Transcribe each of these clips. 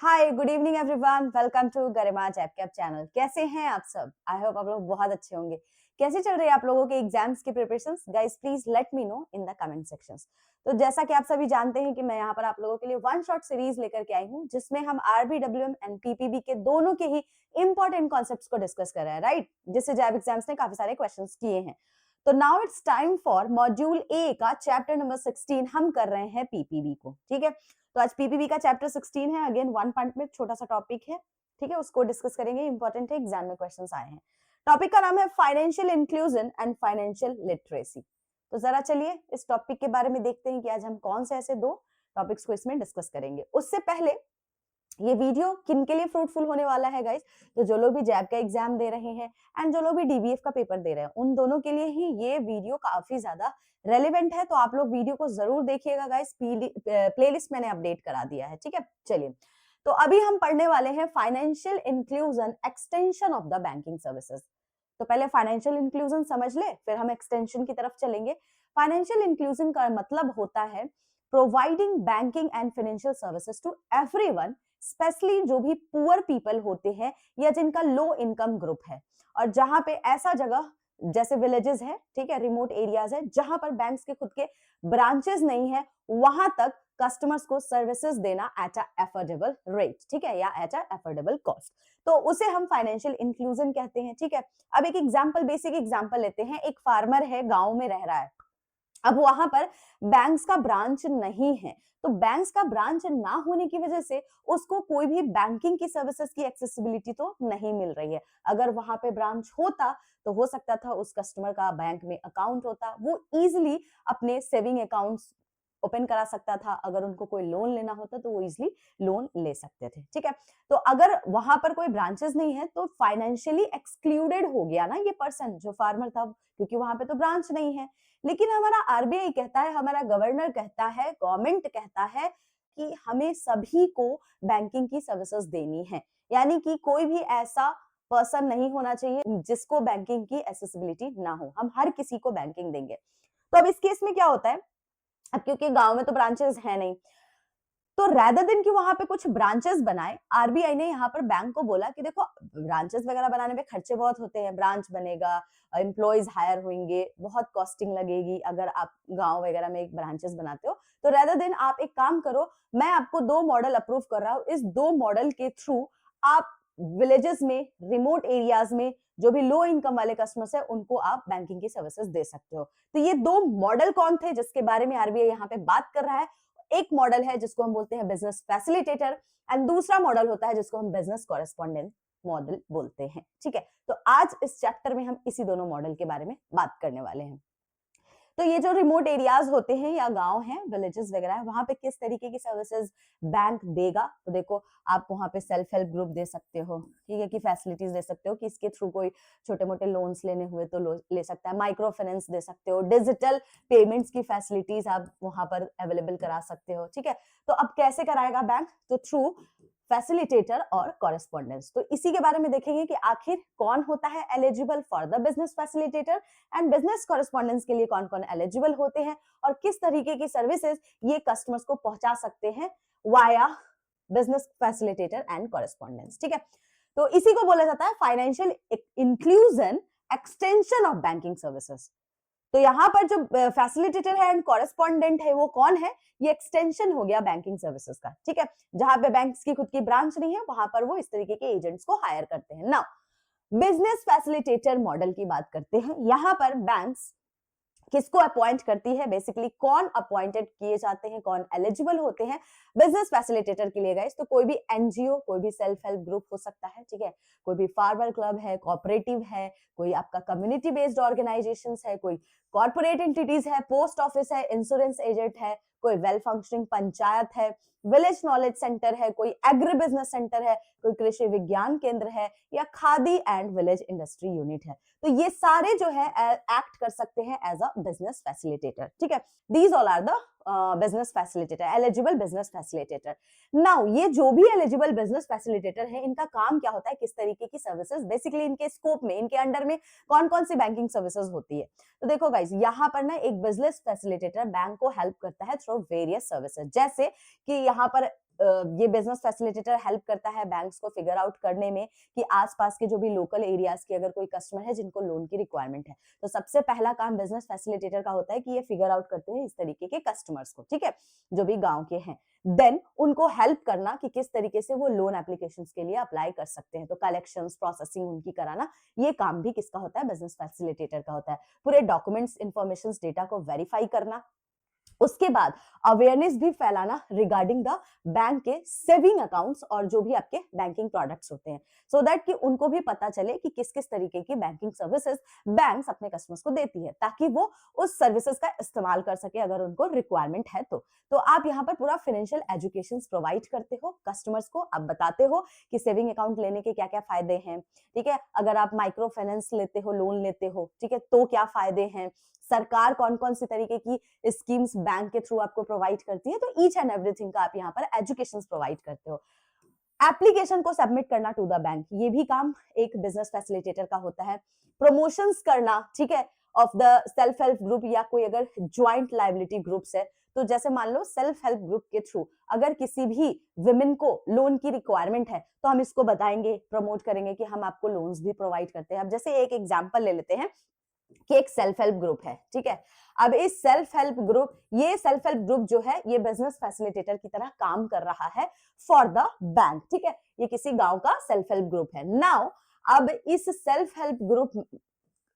Hi, good evening everyone. Welcome to Garima Zap Cap channel. कैसे हैं आप सब? आई होप आप लोग बहुत अच्छे होंगे। कैसे चल रही है आप लोगों के एग्जाम्स की preparations? Guys please let me know in the comment sections. तो जैसा कि आप सभी जानते हैं कि मैं यहाँ पर आप लोगों के लिए वन शॉट सीरीज लेकर के आई हूँ, जिसमें हम आरबीडब्ल्यूएम एंड पीपीबी के दोनों के ही इंपॉर्टेंट कॉन्सेप्ट्स को डिस्कस कर रहे हैं, राइट? जिससे जैप एग्जाम्स ने काफी सारे क्वेश्चन किए हैं। तो now it's time for module A का चैप्टर नंबर 16 हम कर रहे हैं पीपीबी को, ठीक है? तो आज पीपीबी का चैप्टर 16 है। अगेन वन पार्ट में छोटा सा टॉपिक है, ठीक है? उसको डिस्कस करेंगे, इंपॉर्टेंट है, एग्जाम में क्वेश्चंस आए हैं। टॉपिक का नाम है financial inclusion and financial literacy. तो जरा चलिए इस टॉपिक के बारे में देखते हैं कि आज हम कौन से ऐसे दो टॉपिक्स को इसमें डिस्कस करेंगे। उससे पहले ये वीडियो किन के लिए फ्रूटफुल होने वाला है गाइस? तो जो लोग भी जैब का एग्जाम दे रहे हैं एंड जो लोग भी डीबीएफ का पेपर दे रहे हैं, उन दोनों के लिए ही ये वीडियो काफी ज्यादा रेलेवेंट है। तो आप लोग वीडियो को जरूर देखिएगा गाइस। प्लेलिस्ट मैंने अपडेट करा दिया है, ठीक है? चलिए, तो अभी हम पढ़ने वाले हैं financial inclusion extension of the banking services. तो पहले फाइनेंशियल इंक्लूजन समझ ले, फिर हम एक्सटेंशन की तरफ चलेंगे। फाइनेंशियल इंक्लूजन का मतलब होता है providing banking and financial services to everyone, especially जो भी पुअर पीपल होते हैं या जिनका लो इनकम ग्रुप है, और जहां पे ऐसा जगह जैसे विलेजेस है, ठीक है, रिमोट एरियाज है, जहां पर बैंक्स के खुद के ब्रांचेस नहीं है, वहां तक कस्टमर्स को सर्विसेज देना एट अ अफोर्डेबल रेट, ठीक है, या एट अ अफोर्डेबल कॉस्ट। तो उसे हम फाइनेंशियल इंक्लूजन कहते हैं, ठीक है? अब एक एग्जांपल, बेसिक एग्जांपल लेते हैं। एक फार्मर है, गांव में रह रहा है। अब वहां पर बैंक्स का ब्रांच नहीं है, तो बैंक्स का ब्रांच ना होने की वजह से उसको कोई भी बैंकिंग की सर्विसेज की एक्सेसिबिलिटी तो नहीं मिल रही है। अगर वहां पे ब्रांच होता तो हो सकता था उस कस्टमर का बैंक में अकाउंट होता, वो इजिली अपने सेविंग अकाउंट्स ओपन करा सकता था। अगर उनको कोई लोन लेना होता तो वो इजिली लोन ले सकते थे, ठीक है? तो अगर वहां पर कोई ब्रांचेस नहीं है तो फाइनेंशियली एक्सक्लूडेड हो गया ना ये पर्सन, जो फार्मर था, क्योंकि वहां पे तो ब्रांच नहीं है। लेकिन हमारा आरबीआई कहता है, हमारा गवर्नर कहता है, गवर्नमेंट कहता है कि हमें सभी को बैंकिंग की सर्विसेज देनी है। यानी कि कोई भी ऐसा पर्सन नहीं होना चाहिए जिसको बैंकिंग की एक्सेसिबिलिटी ना हो, हम हर किसी को बैंकिंग देंगे। तो अब इस केस में क्या होता है, अब क्योंकि गांव में तो ब्रांचेस है नहीं, तो रैदर देन कि वहां पे कुछ ब्रांचेस बनाए, आरबीआई ने यहाँ पर बैंक को बोला कि देखो, ब्रांचेस वगैरह बनाने में खर्चे बहुत होते हैं, ब्रांच बनेगा, एम्प्लॉयज हायर होंगे, बहुत कॉस्टिंग लगेगी अगर आप गांव वगैरह में एक ब्रांचेस बनाते हो। तो रैदर देन आप एक काम करो, मैं आपको दो मॉडल अप्रूव कर रहा हूँ, इस दो मॉडल के थ्रू आप विलेजेस में, रिमोट एरियाज में जो भी लो इनकम वाले कस्टमर्स है, उनको आप बैंकिंग की सर्विसेज दे सकते हो। तो ये दो मॉडल कौन थे जिसके बारे में आरबीआई यहाँ पे बात कर रहा है? एक मॉडल है जिसको हम बोलते हैं बिजनेस फैसिलिटेटर, एंड दूसरा मॉडल होता है जिसको हम बिजनेस कॉरेस्पॉन्डेंट मॉडल बोलते हैं, ठीक है? तो आज इस चैप्टर में हम इसी दोनों मॉडल के बारे में बात करने वाले हैं। तो ये जो रिमोट एरियाज होते हैं या गांव हैं, विलेजेस वगैरह है, वहां पे किस तरीके की सर्विसेज बैंक देगा? तो देखो, आप वहां पे सेल्फ हेल्प ग्रुप दे सकते हो, ठीक है, कि फैसिलिटीज दे सकते हो कि इसके थ्रू कोई छोटे मोटे लोन्स लेने हुए तो ले सकता है, माइक्रो फाइनेंस दे सकते हो, डिजिटल पेमेंट्स की फैसिलिटीज आप वहां पर अवेलेबल करा सकते हो, ठीक है? तो अब कैसे कराएगा बैंक? तो थ्रू फैसिलिटेटर और कॉरेस्पॉन्डेंस। तो इसी के बारे में देखेंगे कि आखिर कौन होता है eligible for the business facilitator and business correspondence के लिए कौन कौन एलिजिबल होते हैं, और किस तरीके की सर्विसेज ये कस्टमर्स को पहुंचा सकते हैं via business facilitator and correspondence, ठीक है? तो इसी को बोला जाता है financial inclusion extension of banking services. तो यहाँ पर जो फैसिलिटेटर है एंड कॉरेस्पॉन्डेंट है, वो कौन है? ये एक्सटेंशन हो गया बैंकिंग सर्विसेज का, ठीक है? जहां पे बैंक्स की खुद की ब्रांच नहीं है, वहां पर वो इस तरीके के एजेंट्स को हायर करते हैं। नाउ बिजनेस फैसिलिटेटर मॉडल की बात करते हैं। यहां पर बैंक्स किसको अपॉइंट करती है? बेसिकली कौन अपॉइंटेड किए जाते हैं, कौन एलिजिबल होते हैं बिजनेस फैसिलिटेटर के लिए गाइस? तो कोई भी एनजीओ, कोई भी सेल्फ हेल्प ग्रुप हो सकता है, ठीक है, कोई भी फार्मर क्लब है, कोऑपरेटिव है, कोई आपका कम्युनिटी बेस्ड ऑर्गेनाइजेशंस है, कोई कॉर्पोरेट एंटिटीज है, पोस्ट ऑफिस है, इंश्योरेंस एजेंट है, कोई वेल फंक्शनिंग पंचायत है, विलेज नॉलेज सेंटर है, कोई एग्री बिजनेस सेंटर है, कोई कृषि विज्ञान केंद्र है, या khadi and village industry unit है। तो ये सारे जो है एक्ट कर सकते हैं एज अ बिजनेस फैसिलिटेटर, ठीक है? These all are the business facilitator, eligible business facilitator. Now ये जो भी एलिजिबल बिजनेस फैसिलिटेटर है, इनका काम क्या होता है, किस तरीके की सर्विसेज, बेसिकली इनके स्कोप में, इनके अंडर में कौन कौन सी बैंकिंग सर्विसेज होती है? तो देखो गाइस, यहाँ पर ना एक बिजनेस फैसिलिटेटर बैंक को हेल्प करता है थ्रू वेरियस सर्विसेज। जैसे कि यहाँ पर ये बिजनेस फैसिलिटेटर हेल्प करता है बैंक्स को फिगर आउट करने में कि आसपास के जो भी लोकल एरियाज के अगर कोई कस्टमर है जिनको लोन की रिक्वायरमेंट है, तो सबसे पहला काम बिजनेस फैसिलिटेटर का होता है कि ये फिगर आउट करते हैं इस तरीके के कस्टमर्स को, ठीक है, जो भी गांव के हैं। देन उनको हेल्प करना कि किस तरीके से वो लोन एप्लीकेशंस के लिए अप्लाई कर सकते हैं, तो कलेक्शंस प्रोसेसिंग उनकी कराना, ये काम भी किसका होता है, बिजनेस फैसिलिटेटर का होता है। पूरे डॉक्यूमेंट्स इंफॉर्मेशन डेटा को वेरीफाई करना, उसके बाद अवेयरनेस भी फैलाना रिगार्डिंग द बैंक के सेविंग अकाउंट्स और जो भी आपके बैंकिंग प्रोडक्ट्स होते हैं, सो दैट कि उनको भी पता चले कि किस किस तरीके की बैंकिंग सर्विसेज बैंक्स अपने कस्टमर्स को देती है, ताकि वो उस सर्विसेज का इस्तेमाल कर सके अगर उनको रिक्वायरमेंट है तो आप यहाँ पर पूरा फाइनेंशियल एजुकेशन प्रोवाइड करते हो कस्टमर्स को, आप बताते हो कि सेविंग अकाउंट लेने के क्या क्या फायदे हैं, ठीक है, अगर आप माइक्रो फाइनेंस लेते हो, लोन लेते हो, ठीक है, तो क्या फायदे हैं, सरकार कौन कौन सी तरीके की स्कीम्स बैंक के थ्रू आपको प्रोवाइड करती है, तो ईच एंड एवरीथिंग का आप यहाँ पर एजुकेशन प्रोवाइड करते हो। एप्लीकेशन को सबमिट करना टू द बैंक, ये भी काम एक बिजनेस फैसिलिटेटर का होता है। प्रमोशंस करना, ठीक है, of the self help group या कोई अगर ज्वाइंट लायबिलिटी ग्रुप्स है, तो जैसे मान लो सेल्फ हेल्प ग्रुप के थ्रू अगर किसी भी विमेन को लोन की रिक्वायरमेंट है, तो हम इसको बताएंगे, प्रमोट करेंगे कि हम आपको लोन्स भी प्रोवाइड करते हैं। अब जैसे एक एग्जांपल ले लेते हैं कि एक सेल्फ हेल्प ग्रुप है, ठीक है, अब इस सेल्फ हेल्प ग्रुप जो है ये बिजनेस फैसिलिटेटर की तरह काम कर रहा है फॉर द बैंक, ठीक है, ये किसी गांव का सेल्फ हेल्प ग्रुप है। नाउ अब इस सेल्फ हेल्प ग्रुप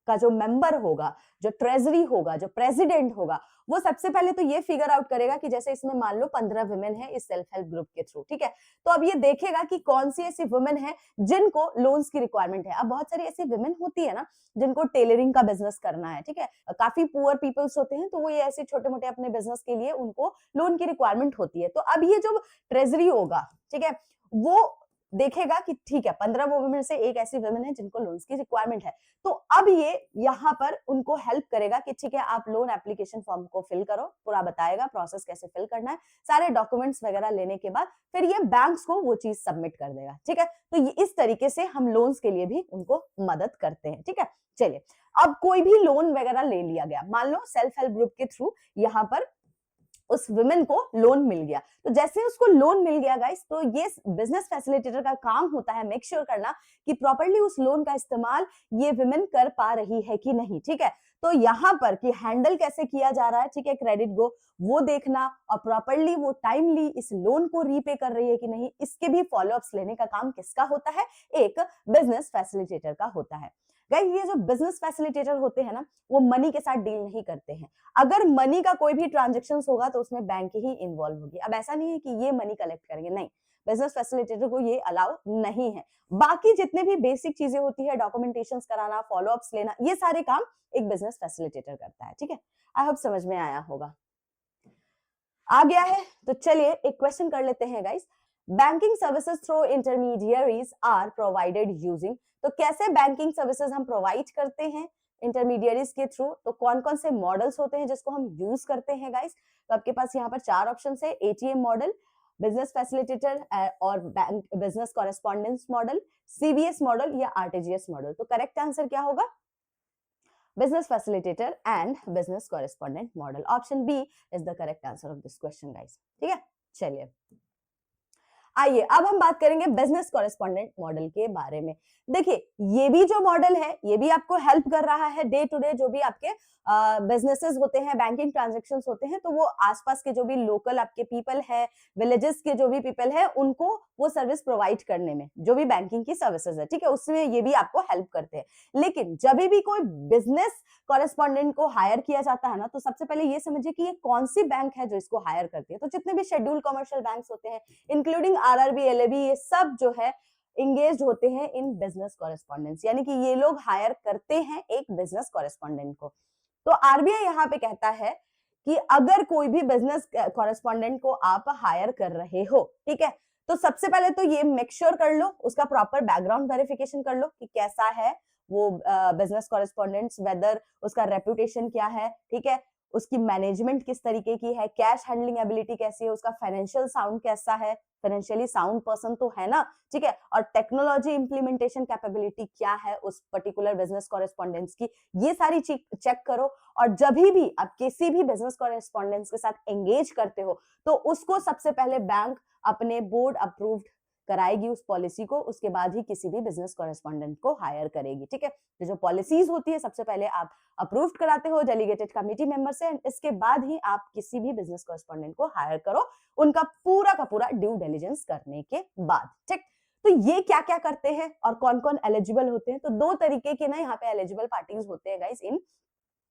का जो मेंबर होगा, जो ट्रेजरी होगा, जो प्रेसिडेंट होगा, वो सबसे पहले तो ये फिगर आउट करेगा कि जैसे इसमें मान लो 15 वुमेन है इस सेल्फ हेल्प ग्रुप के थ्रू, ठीक है, तो अब ये देखेगा कि कौन सी ऐसी वुमेन है जिनको लोन्स की रिक्वायरमेंट है। अब बहुत सारी ऐसी वुमेन होती है ना जिनको टेलरिंग का बिजनेस करना है, ठीक है, काफी पुअर पीपल्स होते हैं, तो वो ये ऐसे छोटे मोटे अपने बिजनेस के लिए उनको लोन की रिक्वायरमेंट होती है। तो अब ये जो ट्रेजरी होगा, ठीक है, वो देखेगा कि ठीक है 15 वुमेन से एक ऐसी वुमेन है जिनको लोन्स की रिक्वायरमेंट है, तो अब ये यहाँ पर उनको हेल्प करेगा कि ठीक है आप लोन एप्लीकेशन फॉर्म को फिल करो, पूरा बताएगा प्रोसेस कैसे फिल करना है, सारे डॉक्यूमेंट्स वगैरह लेने के बाद फिर ये बैंक्स को वो चीज सबमिट कर देगा, ठीक है, तो ये इस तरीके से हम लोन्स के लिए भी उनको मदद करते हैं, ठीक है। चलिए, अब कोई भी लोन वगैरह ले लिया गया, मान लो सेल्फ हेल्प ग्रुप के थ्रू यहाँ पर उस वुमेन को लोन मिल गया, तो जैसे उसको लोन मिल गया गाइस, तो ये बिजनेस फैसिलिटेटर का काम होता है मेक श्योर करना कि प्रॉपर्ली उस लोन का इस्तेमाल ये वुमेन कर पा रही है कि नहीं, ठीक है, तो यहाँ पर कि हैंडल कैसे किया जा रहा है, ठीक है, क्रेडिट गो वो देखना और प्रॉपर्ली वो टाइमली इस लोन को रीपे कर रही है कि नहीं, इसके भी फॉलोअप्स लेने का काम किसका होता है, एक बिजनेस फैसिलिटेटर का होता है। गाइस ये जो बिजनेस फैसिलिटेटर होते हैं ना, वो मनी के साथ डील नहीं करते हैं, अगर मनी का कोई भी ट्रांजैक्शंस होगा तो उसमें बैंक ही इन्वॉल्व होगी। अब ऐसा नहीं है कि ये मनी कलेक्ट करेंगे, नहीं, बिजनेस फैसिलिटेटर को ये अलाउ नहीं है। बाकी जितने भी बेसिक चीजें होती है, डॉक्यूमेंटेशंस कराना, फॉलोअप्स लेना, ये सारे काम एक बिजनेस फैसिलिटेटर करता है, ठीक है, आई होप समझ में आया होगा। आ गया है तो चलिए एक क्वेश्चन कर लेते हैं guys, banking services through intermediaries are provided using, तो कैसे बैंकिंग सर्विसेज हम प्रोवाइड करते हैं इंटरमीडियरीज के थ्रू, तो कौन कौन से मॉडल्स होते हैं जिसको हम यूज करते हैं गाइस, तो आपके पास यहाँ पर 4 ऑप्शन है, एटीएम मॉडल, बिजनेस फैसिलिटेटर और bank business correspondence model, CBS model या आरटीजीएस मॉडल। तो करेक्ट आंसर क्या होगा, business facilitator and business correspondent model. Option B is the correct answer of this question guys, ठीक है। चलिए आइए अब हम बात करेंगे बिजनेस कॉरेस्पॉन्डेंट मॉडल के बारे में। देखिए ये भी जो मॉडल है ये भी आपको हेल्प कर रहा है डे टू डे जो भी आपके बिजनेसेस होते हैं, बैंकिंग ट्रांजैक्शंस होते हैं, तो वो आसपास के जो भी लोकल आपके पीपल है, विलेजेस के जो भी पीपल है, उनको वो सर्विस प्रोवाइड करने में, जो भी बैंकिंग की सर्विसेज है, ठीक है, उसमें ये भी आपको हेल्प करते हैं। लेकिन जब भी कोई बिजनेस कॉरेस्पॉन्डेंट को हायर किया जाता है ना, तो सबसे पहले ये समझिए कि ये कौन सी बैंक है जो इसको हायर करती है। तो जितने भी शेड्यूल कमर्शियल बैंक्स होते हैं इंक्लूडिंग आरआरबी, एलएबी, ये सब जो है इंगेज होते हैं इन बिजनेस कॉरेस्पॉन्डेंट्स, यानी कि ये लोग हायर करते हैं एक बिजनेस कॉरेस्पॉन्डेंट को। तो आरबीआई यहाँ पे कहता है कि अगर कोई भी बिजनेस कॉरेस्पॉन्डेंट को आप हायर कर रहे हो, ठीक है, तो सबसे पहले तो ये मेक श्योर कर लो, उसका प्रॉपर बैकग्राउंड वेरिफिकेशन कर लो कि कैसा है वो बिजनेस कॉरेस्पॉन्डेंट्स, वेदर उसका रेपुटेशन क्या है, ठीक है, उसकी मैनेजमेंट किस तरीके की है, कैश हैंडलिंग एबिलिटी कैसी है, उसका फाइनेंशियल साउंड कैसा है, फाइनेंशियली साउंड पर्सन तो है ना, ठीक है, और टेक्नोलॉजी इंप्लीमेंटेशन कैपेबिलिटी क्या है उस पर्टिकुलर बिजनेस कॉरेस्पॉन्डेंट्स की, ये सारी चेक करो। और जब भी आप किसी भी बिजनेस कॉरेस्पॉन्डेंट्स के साथ एंगेज करते हो तो उसको सबसे पहले बैंक अपने बोर्ड अप्रूव्ड कराएगी उस पॉलिसी को, उसके बाद ही किसी भी बिजनेस कॉरेस्पॉन्डेंट को हायर करेगी, ठीक है। तो जो पॉलिसीज होती है सबसे पहले आप अप्रूव कराते हो डेलीगेटेड कमिटी मेंबर से, इसके बाद ही आप किसी भी बिजनेस कॉरेस्पॉन्डेंट को हायर करो, उनका पूरा का पूरा ड्यू डिलिजेंस करने के बाद, ठीक। तो ये क्या क्या करते हैं और कौन कौन एलिजिबल होते हैं, तो दो तरीके के ना यहाँ पे एलिजिबल पार्टीज होते हैं guys in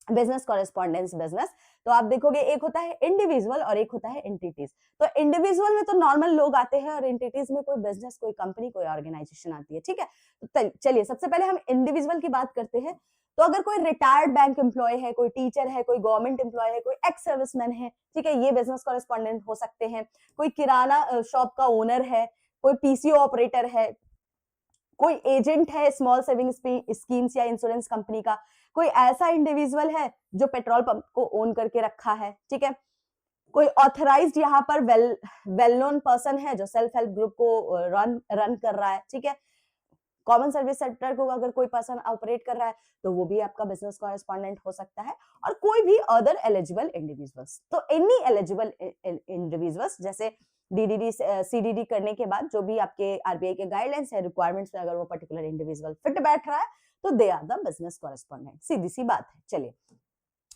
business correspondence business. तो आप देखोगे एक होता है इंडिविजुअल और एक होता है एंटिटीज। तो इंडिविजुअल में तो नॉर्मल लोग आते हैं और एंटिटीज में कोई बिजनेस, कोई कंपनी, कोई ऑर्गेनाइजेशन आती है, ठीक है। तो चलिए सबसे पहले हम इंडिविजुअल की बात करते हैं। तो अगर कोई रिटायर्ड बैंक एम्प्लॉय है, कोई टीचर है, कोई गवर्नमेंट एम्प्लॉय है, कोई एक्स सर्विसमैन है, ठीक है, ये बिजनेस कॉरेस्पॉन्डेंट हो सकते हैं। कोई किराना शॉप का ओनर है, कोई पीसीओ ऑपरेटर है, कोई एजेंट है स्मॉल सेविंग स्कीम्स या इंश्योरेंस कंपनी का, कोई ऐसा इंडिविजुअल है जो पेट्रोल पंप को ओन करके रखा है, ठीक है, कोई ऑथराइज्ड यहाँ पर वेल नोन पर्सन है जो सेल्फ हेल्प ग्रुप को रन कर रहा है, ठीक है। कॉमन सर्विस सेक्टर को अगर कोई पर्सन ऑपरेट कर रहा है तो वो भी आपका बिजनेस कॉरेस्पॉन्डेंट हो सकता है, और कोई भी अदर एलिजिबल इंडिविजुअल्स। तो एनी एलिजिबल इंडिविजुअल्स, जैसे डीडीडी सीडीडी करने के बाद जो भी आपके आरबीआई के गाइडलाइंस है, रिक्वायरमेंट्स में अगर वो पर्टिकुलर इंडिविजुअल फिट बैठ रहा है तो they are the business correspondent, सीधी सी बात है। चलिए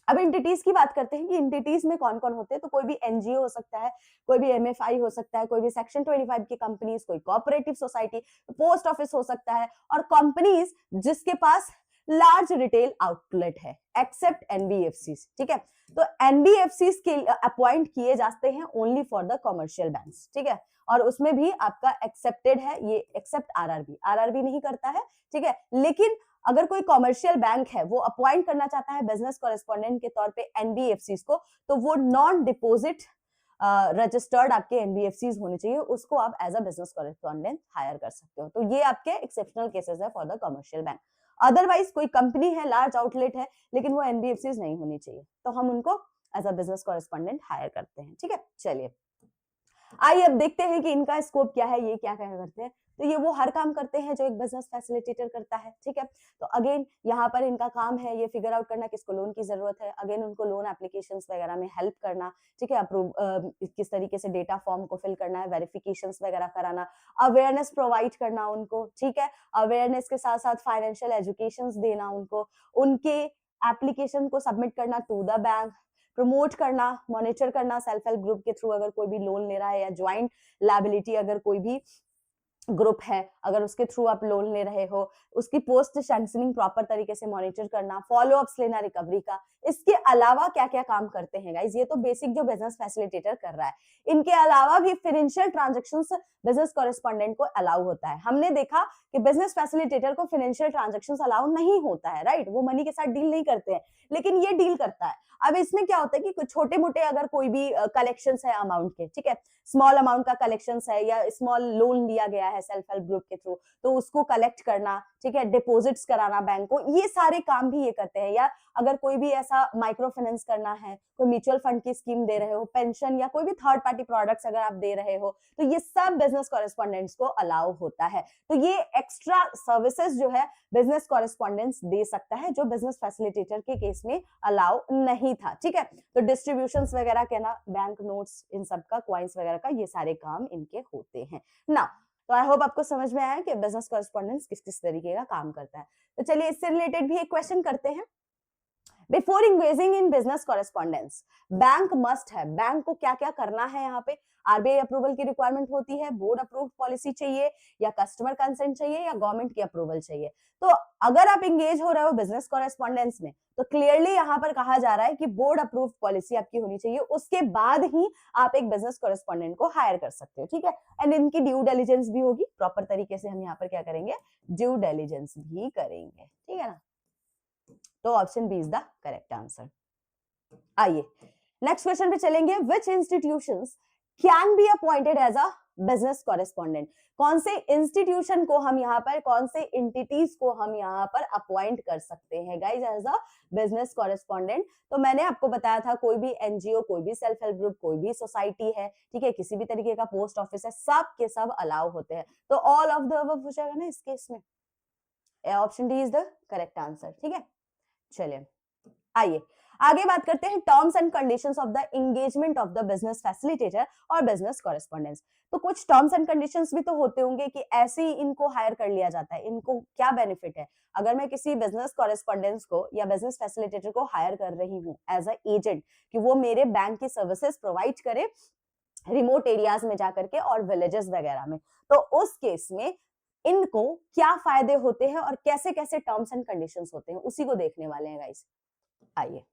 अब एंटिटीज की बात करते हैं कि एंटिटीज में कौन कौन होते हैं। तो कोई भी एनजीओ हो सकता है, कोई भी एमएफआई हो सकता है, कोई भी सेक्शन 25 की कंपनीज, कोई कोऑपरेटिव सोसाइटी, पोस्ट ऑफिस हो सकता है, और कंपनीज जिसके पास लार्ज रिटेल आउटलेट है एक्सेप्ट एनबीएफसीज, ठीक है। तो एनबीएफसीज के अपॉइंट किए जाते हैं only for the commercial banks, ठीक है, और उसमें भी आपका एक्सेप्टेड है ये, एक्सेप्ट आरआरबी, आरआरबी नहीं करता है, ठीक है। लेकिन अगर कोई कॉमर्शियल बैंक है वो अपॉइंट करना चाहता है बिजनेस कॉरेस्पॉन्डेंट के तौर पे एनबीएफसीज को, तो वो नॉन डिपोजिट रजिस्टर्ड आपके एनबीएफसीज होने चाहिए, उसको आप as a business correspondent hire कर सकते हो। तो ये आपके एक्सेप्शनल केसेस है for the commercial bank. Otherwise कोई कंपनी है, लार्ज आउटलेट है, लेकिन वो एनबीएफसीज नहीं होनी चाहिए, तो हम उनको as a business correspondent hire करते हैं, ठीक है। चलिए आइए अब देखते हैं कि इनका स्कोप क्या है, ये क्या क्या करते हैं। तो ये वो हर काम करते हैं जो एक बिजनेस फैसिलिटेटर करता है, ठीक है। तो अगेन यहाँ पर इनका काम है ये फिगर आउट करना किसको लोन की जरूरत है, अगेन उनको लोन एप्लीकेशंस वगैरह में हेल्प करना, ठीक है, अप्रूव किस तरीके से डेटा फॉर्म को फिल करना है, वेरिफिकेशंस वगैरह कराना, अवेयरनेस प्रोवाइड करना उनको, ठीक है, अवेयरनेस के साथ साथ फाइनेंशियल एजुकेशंस देना उनको, उनके एप्लीकेशन को सबमिट करना टू द बैंक, प्रमोट करना, मॉनिटर करना सेल्फ हेल्प ग्रुप के थ्रू अगर कोई भी लोन ले रहा है, या ज्वाइंट लायबिलिटी अगर कोई भी ग्रुप है अगर उसके थ्रू आप लोन ले रहे हो, उसकी पोस्ट सैंक्शनिंग प्रॉपर तरीके से मॉनिटर करना, फॉलो अप्स लेना रिकवरी का। इसके अलावा क्या क्या काम करते हैं गाइस, ये तो बेसिक जो बिजनेस फैसिलिटेटर कर रहा है। इनके अलावा भी फाइनेंशियल ट्रांजैक्शंस बिजनेस कॉरेस्पॉन्डेंट को अलाउ होता है। हमने देखा कि बिजनेस फैसिलिटेटर को फाइनेंशियल ट्रांजैक्शंस अलाउ नहीं होता है, राइट, वो मनी के साथ डील नहीं करते हैं, लेकिन ये डील करता है। अब इसमें क्या होता है कि कुछ छोटे मोटे अगर कोई भी कलेक्शंस है अमाउंट के, ठीक है, स्मॉल अमाउंट का कलेक्शंस है या स्मॉल लोन लिया गया है सेल्फ हेल्प ग्रुप के थ्रू, तो उसको कलेक्ट करना, ठीक है, डिपॉजिट्स कराना बैंक को, ये सारे काम भी ये करते हैं। या अगर कोई भी ऐसा माइक्रो फाइनेंस करना है, कोई म्यूचुअल फंड की स्कीम दे रहे हो, पेंशन या कोई भी थर्ड पार्टी प्रोडक्ट्स अगर आप दे रहे हो, तो ये सब बिजनेस कॉरेस्पॉन्डेंट्स को अलाउ होता है। तो ये एक्स्ट्रा सर्विसेज जो है बिजनेस कॉरेस्पॉन्डेंट्स दे सकता है, जो बिजनेस फैसिलिटेटर के केस में अलाउ नहीं था, ठीक है। तो डिस्ट्रीब्यूशंस वगैरह कहना, बैंक नोट्स, इन सब का, क्वाइंस वगैरह का, ये सारे काम इनके होते हैं ना। तो आई होप आपको समझ में आया कि बिजनेस कॉरेस्पॉन्डेंस किस किस तरीके का काम करता है। तो चलिए इससे रिलेटेड भी एक क्वेश्चन करते हैं। Before engaging in business correspondence bank must है, बैंक को क्या क्या करना है, यहाँ पे आरबीआई अप्रूवल की रिक्वायरमेंट होती है, बोर्ड अप्रूव्ड पॉलिसी चाहिए, या कस्टमर कंसेंट चाहिए, या गवर्नमेंट की अप्रूवल चाहिए। तो अगर आप इंगेज हो रहे हो बिजनेस कॉरेस्पॉन्डेंस में, तो क्लियरली यहाँ पर कहा जा रहा है कि बोर्ड अप्रूव्ड पॉलिसी आपकी होनी चाहिए, उसके बाद ही आप एक बिजनेस कॉरेस्पॉन्डेंट को हायर कर सकते हो, ठीक है। एंड इनकी ड्यू डिलिजेंस भी होगी प्रॉपर तरीके से, हम यहाँ पर क्या करेंगे, ड्यू डिलिजेंस भी करेंगे, ठीक है ना। तो option B is the correct answer. आइए नेक्स्ट क्वेश्चन पे चलेंगे। Which institutions can be appointed as a business correspondent, कौन से इंस्टीट्यूशन को हम यहाँ पर, कौन से एंटिटीज को हम यहाँ पर अपॉइंट कर सकते हैं guys as a business correspondent. तो मैंने आपको बताया था कोई भी एनजीओ, कोई भी सेल्फ हेल्प ग्रुप, कोई भी सोसाइटी है, ठीक है, किसी भी तरीके का पोस्ट ऑफिस है, सब के सब अलाउ होते हैं। तो ऑल ऑफ द अबव हो जाएगा ना इस केस में, option D is the correct answer, ठीक है। चलिए आइए आगे बात करते हैं terms and conditions of the engagement of the business facilitator और बिजनेस कॉरेस्पॉन्डेंट्स। तो कुछ टर्म्स एंड कंडीशंस भी तो होते होंगे कि ऐसे ही इनको हायर कर लिया जाता है, इनको क्या बेनिफिट है। अगर मैं किसी बिजनेस कॉरेस्पॉन्डेंट्स को या बिजनेस फैसिलिटेटर को हायर कर रही हूँ एज अ एजेंट कि वो मेरे बैंक की सर्विसेज प्रोवाइड करे रिमोट एरियाज में जाकर के और विलेजेस वगैरह में, तो उस केस में इनको क्या फायदे होते हैं और कैसे कैसे टर्म्स एंड कंडीशंस होते हैं, उसी को देखने वाले हैं गाइस। आइए,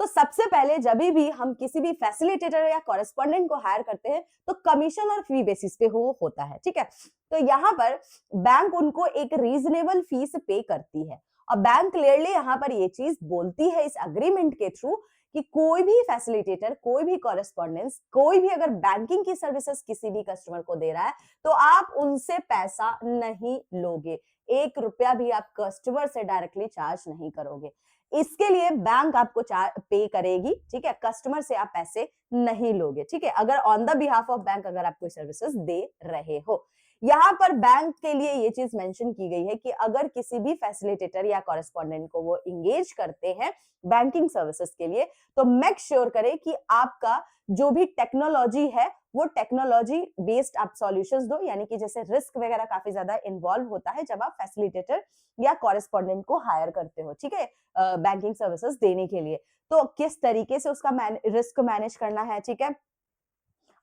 तो सबसे पहले जब भी हम किसी भी फैसिलिटेटर या कॉरेस्पॉन्डेंट को हायर करते हैं तो कमीशन और फी बेसिस पे वो होता है, ठीक है। तो यहाँ पर बैंक उनको एक रीजनेबल फीस पे करती है और बैंक क्लियरली यहाँ पर ये चीज बोलती है इस अग्रीमेंट के थ्रू कि कोई भी फैसिलिटेटर, कोई भी कॉरेस्पॉन्डेंस, कोई भी अगर बैंकिंग की सर्विसेज किसी भी कस्टमर को दे रहा है तो आप उनसे पैसा नहीं लोगे, 1 रुपया भी आप कस्टमर से डायरेक्टली चार्ज नहीं करोगे। इसके लिए बैंक आपको पे करेगी, ठीक है, कस्टमर से आप पैसे नहीं लोगे, ठीक है, अगर on the behalf of bank अगर आप कोई सर्विसेज दे रहे हो। यहाँ पर बैंक के लिए ये चीज मेंशन की गई है कि अगर किसी भी फैसिलिटेटर या कॉरेस्पॉन्डेंट को वो इंगेज करते हैं बैंकिंग सर्विसेज के लिए तो मेक श्योर करें कि आपका जो भी टेक्नोलॉजी है वो टेक्नोलॉजी बेस्ड आप सॉल्यूशंस दो, यानी कि जैसे रिस्क वगैरह काफी ज्यादा इन्वॉल्व होता है जब आप फैसिलिटेटर या कॉरेस्पॉन्डेंट को हायर करते हो, ठीक है, बैंकिंग सर्विसेज देने के लिए। तो किस तरीके से उसका रिस्क मैनेज करना है, ठीक है,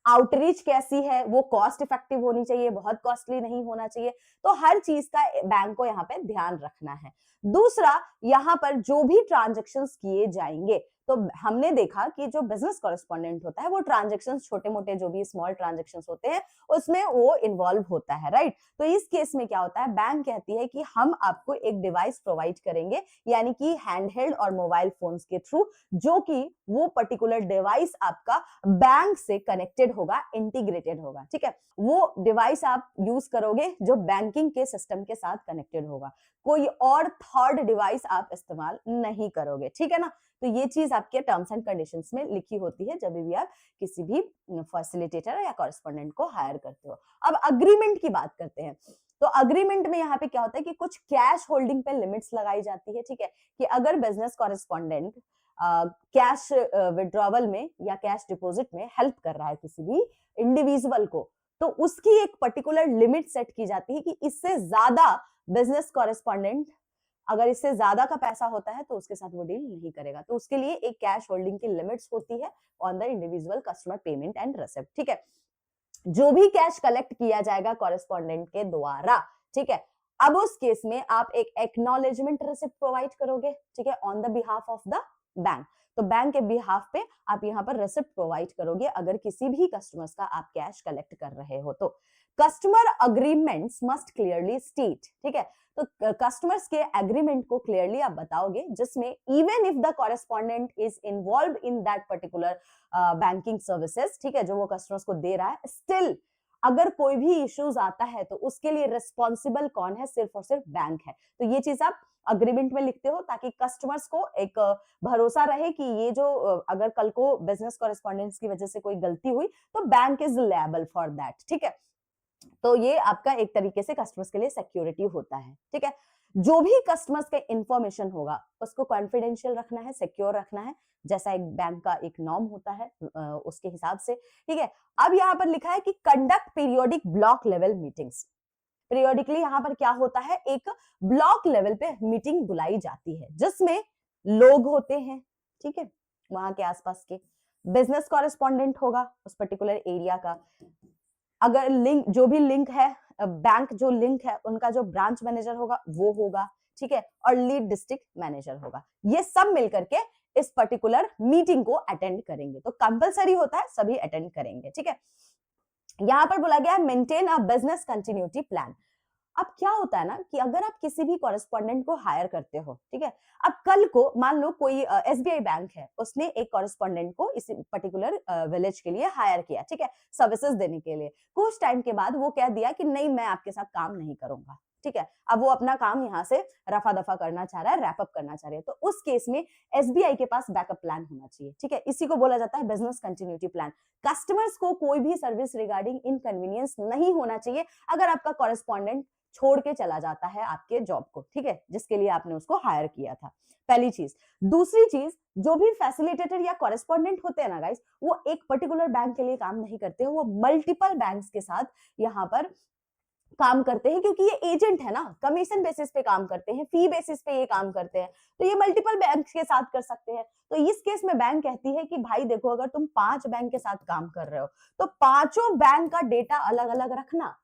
आउटरीच कैसी है, वो कॉस्ट इफेक्टिव होनी चाहिए, बहुत कॉस्टली नहीं होना चाहिए। तो हर चीज का बैंक को यहाँ पे ध्यान रखना है। दूसरा, यहाँ पर जो भी ट्रांजैक्शंस किए जाएंगे तो हमने देखा कि जो बिजनेस कॉरेस्पॉन्डेंट होता है वो ट्रांजैक्शंस छोटे मोटे जो भी स्मॉल ट्रांजैक्शंस होते हैं उसमें वो इन्वॉल्व होता है, राइट। तो इस केस में क्या होता है, बैंक कहती है कि हम आपको एक डिवाइस प्रोवाइड करेंगे, यानी कि हैंडहेल्ड और मोबाइल फोन्स के थ्रू, जो कि वो पर्टिकुलर डिवाइस आपका बैंक से कनेक्टेड होगा, इंटीग्रेटेड होगा, ठीक है। वो डिवाइस आप यूज करोगे जो बैंकिंग के सिस्टम के साथ कनेक्टेड होगा, कोई और थर्ड डिवाइस आप इस्तेमाल नहीं करोगे, ठीक है ना। तो ये चीज आपके टर्म्स एंड कंडीशंस में लिखी होती है जब भी आप किसी भी फैसिलिटेटर या कॉरेस्पॉन्डेंट को हायर करते हो। अब अग्रीमेंट की बात करते हैं। तो अग्रीमेंट में यहाँ पे क्या होता है कि कुछ कैश होल्डिंग पे लिमिट्स लगाई जाती है, ठीक है, कि अगर बिजनेस कॉरेस्पॉन्डेंट कैश विड्रॉवल में या कैश डिपॉजिट में हेल्प कर रहा है किसी भी इंडिविजुअल को, तो उसकी एक पर्टिकुलर लिमिट सेट की जाती है कि इससे ज्यादा बिजनेस कॉरेस्पॉन्डेंट, अगर इससे ज्यादा का पैसा होता है तो उसके साथ वो डील नहीं करेगा। तो उसके लिए एक कैश होल्डिंग की लिमिट्स होती है on the individual customer payment and receipt, ठीक है। जो भी कैश कलेक्ट किया जाएगा कॉरेस्पॉन्डेंट के द्वारा, ठीक है, अब उस केस में आप एक एक्नॉलेजमेंट रिसिप्ट प्रोवाइड करोगे, ठीक है, on the behalf of the bank. तो बैंक के बिहाफ पे आप यहाँ पर रिसिप्ट प्रोवाइड करोगे अगर किसी भी कस्टमर्स का आप कैश कलेक्ट कर रहे हो तो। Customer agreements must clearly state, ठीक है, तो कस्टमर्स के एग्रीमेंट को क्लियरली आप बताओगे जिसमें even if the correspondent is involve in that particular banking services, ठीक है, जो वो कस्टमर्स को दे रहा है, स्टिल अगर कोई भी इश्यूज आता है तो उसके लिए रिस्पॉन्सिबल कौन है, सिर्फ और सिर्फ बैंक है। तो ये चीज आप अग्रीमेंट में लिखते हो ताकि कस्टमर्स को एक भरोसा रहे कि ये जो अगर कल को बिजनेस कॉरेस्पॉन्डेंट्स की वजह से कोई गलती हुई तो bank is liable for that, ठीक है। तो ये आपका एक तरीके से कस्टमर्स के लिए सिक्योरिटी होता है, ठीक है। जो भी कस्टमर्स का इंफॉर्मेशन होगा उसको कॉन्फिडेंशियल रखना है, सिक्योर रखना है, जैसा एक बैंक का एक नॉर्म होता है उसके हिसाब से, ठीक है। अब यहाँ पर लिखा है कि conduct periodic block level meetings. Periodically यहाँ पर क्या होता है, एक ब्लॉक लेवल पे मीटिंग बुलाई जाती है जिसमें लोग होते हैं, ठीक है, वहां के आसपास के, बिजनेस कॉरेस्पॉन्डेंट होगा उस पर्टिकुलर एरिया का, अगर लिंक जो भी लिंक है बैंक जो लिंक है उनका जो ब्रांच मैनेजर होगा वो होगा, ठीक है, और लीड डिस्ट्रिक्ट मैनेजर होगा। ये सब मिलकर के इस पर्टिकुलर मीटिंग को अटेंड करेंगे। तो कंपलसरी होता है, सभी अटेंड करेंगे, ठीक है। यहां पर बोला गया है maintain a business continuity plan. अब क्या होता है ना कि अगर आप किसी भी कॉरेस्पॉन्डेंट को हायर करते हो, ठीक है, अब कल को मान लो कोई एसबीआई बैंक है, उसने एक कॉरेस्पॉन्डेंट को इस पर्टिकुलर विलेज के लिए हायर किया, ठीक है, सर्विसेज देने के लिए। कुछ टाइम के बाद वो कह दिया कि नहीं मैं आपके साथ काम नहीं करूंगा, ठीक है, अब वो अपना काम यहाँ से रफा दफा करना चाह रहा है, रैपअप करना चाह रहा है। तो उस केस में एसबीआई के पास बैकअप प्लान होना चाहिए, ठीक है, इसी को बोला जाता है बिजनेस कंटिन्यूटी प्लान। कस्टमर्स को कोई भी सर्विस रिगार्डिंग इनकन्वीनियंस नहीं होना चाहिए अगर आपका कॉरेस्पॉन्डेंट छोड़ के चला जाता है आपके जॉब को, ठीक है, जिसके लिए आपने उसको हायर किया था। पहली चीज। दूसरी चीज, जो भी फैसिलिटेटर या कॉरेस्पॉन्डेंट होते हैं ना गाइस, वो एक पर्टिकुलर बैंक के लिए काम नहीं करते, वो मल्टीपल बैंक्स के साथ यहाँ पर काम करते हैं, क्योंकि ये एजेंट है ना, कमीशन बेसिस पे काम करते हैं, फी बेसिस पे ये काम करते हैं, तो ये मल्टीपल बैंक के साथ कर सकते हैं। तो इस केस में बैंक कहती है कि भाई देखो, अगर तुम 5 बैंक के साथ काम कर रहे हो तो पांचों बैंक का डेटा अलग अलग रखना,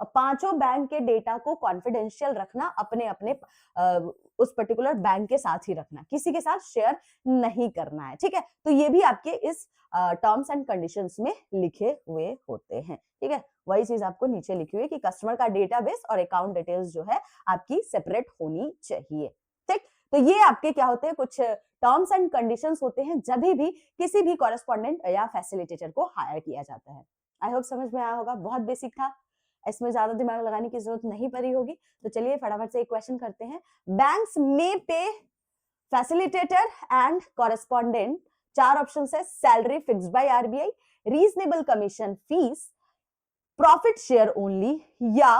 पांचों बैंक के डेटा को कॉन्फिडेंशियल रखना, अपने अपने उस पर्टिकुलर बैंक के साथ ही रखना, किसी के साथ शेयर नहीं करना है, ठीक है। तो ये भी आपके इस टर्म्स एंड कंडीशंस में लिखे हुए होते हैं, ठीक है। वही चीज आपको नीचे लिखी हुई है कि कस्टमर का डेटाबेस और अकाउंट डिटेल्स जो है आपकी सेपरेट होनी चाहिए, ठीक। तो ये आपके क्या होते हैं, कुछ टर्म्स एंड कंडीशंस होते हैं जब भी किसी भी कॉरेस्पॉन्डेंट या फैसिलिटेटर को हायर किया जाता है। आई होप समझ में आया होगा, बहुत बेसिक था, इसमें ज्यादा दिमाग लगाने की जरूरत नहीं पड़ी होगी। तो चलिए फटाफट से एक क्वेश्चन करते हैं। बैंक्स में पे फैसिलिटेटर एंड कॉरेस्पॉन्डेंट, 4 ऑप्शन है, salary fixed by RBI, reasonable commission fees, profit share only या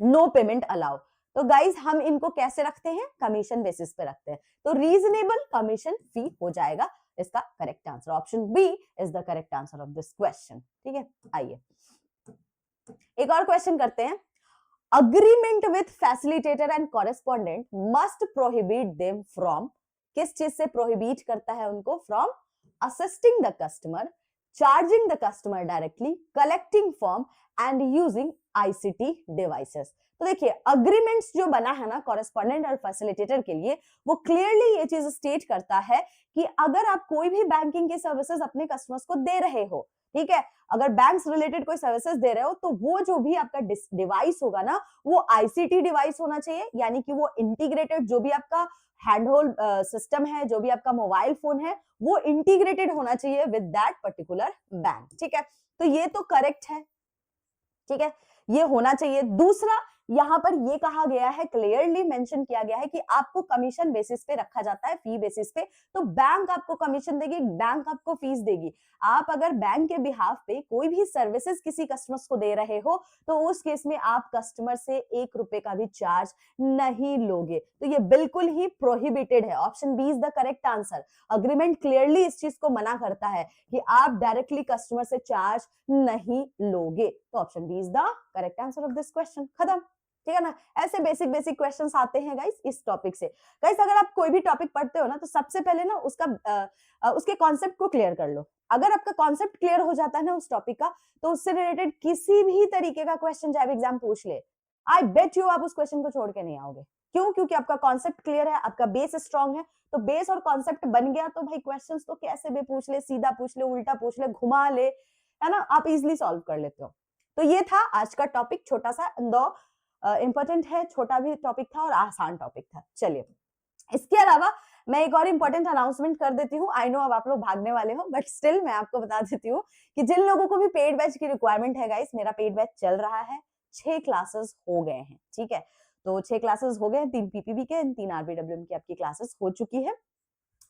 नो पेमेंट अलाउ। तो गाइज हम इनको कैसे रखते हैं, कमीशन बेसिस पे रखते हैं, तो रीजनेबल कमीशन फी हो जाएगा इसका correct answer. Option B is the correct answer of this question, ठीक है। आइए एक और क्वेश्चन करते हैं। Agreement with facilitator and correspondent must prohibit them from, किस चीज से प्रोहिबिट करता है उनको, from assisting the customer, charging the customer directly, collecting form and using ICT devices. तो देखिए अग्रीमेंट्स जो बना है ना कॉरेस्पॉन्डेंट और फैसिलिटेटर के लिए, वो क्लियरली ये चीज स्टेट करता है कि अगर आप कोई भी बैंकिंग की सर्विसेज अपने कस्टमर्स को दे रहे हो, ठीक है, अगर बैंक्स रिलेटेड कोई सर्विसेज दे रहे हो, तो वो जो भी आपका डिवाइस होगा ना, वो आईसीटी डिवाइस होना चाहिए, यानी कि वो इंटीग्रेटेड, जो भी आपका हैंड होल्ड सिस्टम है, जो भी आपका मोबाइल फोन है, वो इंटीग्रेटेड होना चाहिए विद दैट पर्टिकुलर बैंक, ठीक है। तो ये तो करेक्ट है, ठीक है, ये होना चाहिए। दूसरा, यहां पर ये कहा गया है, क्लियरली मेंशन किया गया है कि आपको कमीशन बेसिस पे रखा जाता है, फी बेसिस पे, तो बैंक आपको कमीशन देगी, बैंक आपको फीस देगी। आप अगर बैंक के बिहाफ पे कोई भी सर्विसेज किसी कस्टमर्स को दे रहे हो, तो उस केस में आप कस्टमर से 1 रुपए का भी चार्ज नहीं लोगे, तो ये बिल्कुल ही प्रोहिबिटेड है। Option B is the correct answer. Agreement clearly इस चीज को मना करता है कि आप डायरेक्टली कस्टमर से चार्ज नहीं लोगे, तो option B is the correct answer of this question. खत्म, ठीक है ना। ऐसे बेसिक बेसिक क्वेश्चंस आते हैं गाइस इस टॉपिक से। गाइस अगर आप कोई भी टॉपिक पढ़ते हो ना, तो सबसे पहले ना उसके कॉन्सेप्ट को क्लियर कर लो। अगर आपका कॉन्सेप्ट क्लियर हो जाता है ना उस टॉपिक का, तो उससे रिलेटेड किसी भी तरीके का क्वेश्चन चाहे एग्जाम पूछ ले, आई बेट यू आप उस क्वेश्चन को छोड़ के नहीं आओगे। क्यों? क्योंकि आपका कॉन्सेप्ट क्लियर है, आपका बेस स्ट्रांग है। तो बेस और कॉन्सेप्ट बन गया तो भाई क्वेश्चंस तो कैसे भी पूछ ले, सीधा पूछ ले, उल्टा पूछ ले, घुमा ले, है ना, आप इजिली सॉल्व कर लेते हो। तो ये था आज का टॉपिक, छोटा सा दो इंपॉर्टेंट है, छोटा भी टॉपिक था और आसान टॉपिक था। चलिए इसके अलावा मैं एक और इंपॉर्टेंट अनाउंसमेंट कर देती हूँ। आई नो अब आप लोग भागने वाले हो, बट स्टिल मैं आपको बता देती हूँ कि जिन लोगों को भी पेड बैच की रिक्वायरमेंट है गाइस, मेरा पेड बैच चल रहा है, 6 क्लासेस हो गए हैं, ठीक है। तो 6 क्लासेस हो गए, 3 पीपीबी के, 3 आरबीडब्ल्यूएम की आपकी क्लासेस हो चुकी है।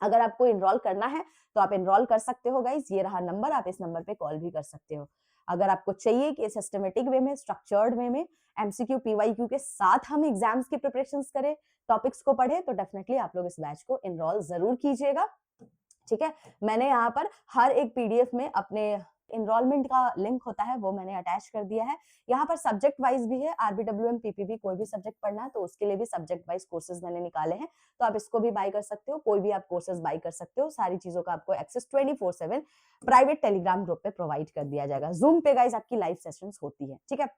अगर आपको इनरोल करना है तो आप इनरोल कर सकते हो गाइस, ये रहा नंबर, आप इस नंबर पे कॉल भी कर सकते हो। अगर आपको चाहिए कि सिस्टमेटिक वे में, स्ट्रक्चर्ड वे में, एमसीक्यू पीवाईक्यू के साथ हम एग्जाम्स की प्रिपरेशंस करें, टॉपिक्स को पढ़े, तो डेफिनेटली आप लोग इस बैच को इनरोल जरूर कीजिएगा, ठीक है। मैंने यहाँ पर हर एक पीडीएफ में अपने इनरोलमेंट का लिंक होता है, वो मैंने अटैच कर दिया है। यहाँ पर सब्जेक्ट वाइज भी है, आरबीडब्ल्यूएम पीपीबी कोई भी सब्जेक्ट पढ़ना है तो उसके लिए भी सब्जेक्ट वाइज कोर्सेज मैंने निकाले हैं, तो आप इसको भी बाय कर सकते हो, कोई भी आप कोर्सेज बाय कर सकते हो। सारी चीजों का आपको एक्सेस 24/7 प्राइवेट टेलीग्राम ग्रुप पे प्रोवाइड कर दिया जाएगा। जूम पे गाइस आपकी लाइव सेशंस होती है, ठीक है।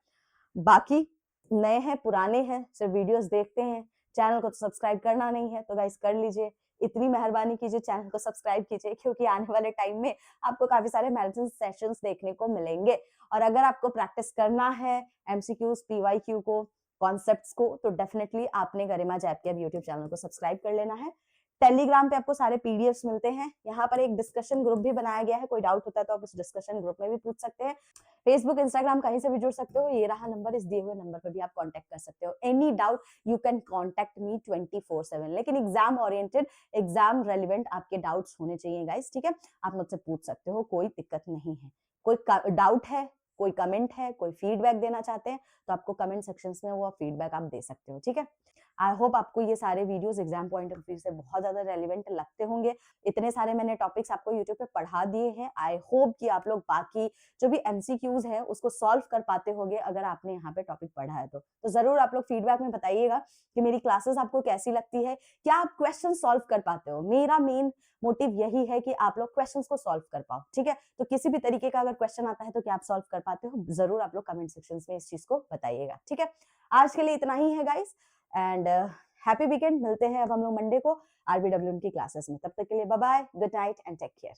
बाकी नए हैं, पुराने हैं, सिर्फ वीडियोस देखते हैं, चैनल को तो सब्सक्राइब करना नहीं है, तो गाइस कर लीजिए, इतनी मेहरबानी कीजिए, चैनल को सब्सक्राइब कीजिए, क्योंकि आने वाले टाइम में आपको काफी सारे मैराथन सेशंस देखने को मिलेंगे। और अगर आपको प्रैक्टिस करना है एमसीक्यूज, पीवाईक्यू को, कॉन्सेप्ट्स को, तो डेफिनेटली आपने गरिमा जैप के यूट्यूब चैनल को सब्सक्राइब कर लेना है। टेलीग्राम पे आपको सारे पीडीएफ्स मिलते हैं, यहाँ पर एक डिस्कशन ग्रुप भी बनाया गया है, कोई डाउट होता है तो आप उस डिस्कशन ग्रुप में भी पूछ सकते हैं। फेसबुक, इंस्टाग्राम कहीं से भी जुड़ सकते हो, ये रहा नंबर, इस दिए हुए नंबर पर भी आप कांटेक्ट कर सकते हो। Any doubt you can contact me 24/7, लेकिन एग्जाम ओरिएंटेड, एग्जाम रेलिवेंट आपके डाउट्स होने चाहिए गाइस, ठीक है। आप मुझसे पूछ सकते हो, कोई दिक्कत नहीं है। कोई डाउट है कोई कमेंट है, कोई फीडबैक देना चाहते हैं तो आपको कमेंट सेक्शंस में वो फीडबैक आप दे सकते हो, ठीक है। आई होप आपको ये सारे videos exam point of view से बहुत ज्यादा रेलिवेंट लगते होंगे। इतने सारे मैंने टॉपिक्स आपको यूट्यूब पे पढ़ा दिए हैं। आई होप कि आप लोग बाकी जो भी एमसीक्यूज है उसको सॉल्व कर पाते होंगे अगर आपने यहाँ पे टॉपिक पढ़ा है तो जरूर आप लोग फीडबैक में बताइएगा कि मेरी क्लासेस आपको कैसी लगती है, क्या आप क्वेश्चन सॉल्व कर पाते हो। मेरा मेन मोटिव यही है कि आप लोग क्वेश्चंस को सॉल्व कर पाओ, ठीक है। तो किसी भी तरीके का अगर क्वेश्चन आता है तो क्या आप सॉल्व कर पाते हो, जरूर आप लोग कमेंट सेक्शन में इस चीज को बताइएगा, ठीक है। आज के लिए इतना ही है गाइस, एंड हैप्पी वीकेंड। मिलते हैं अब हम लोग मंडे को आरबीडब्ल्यूएम की क्लासेस में। तब तक के लिए bye bye, good night and take care.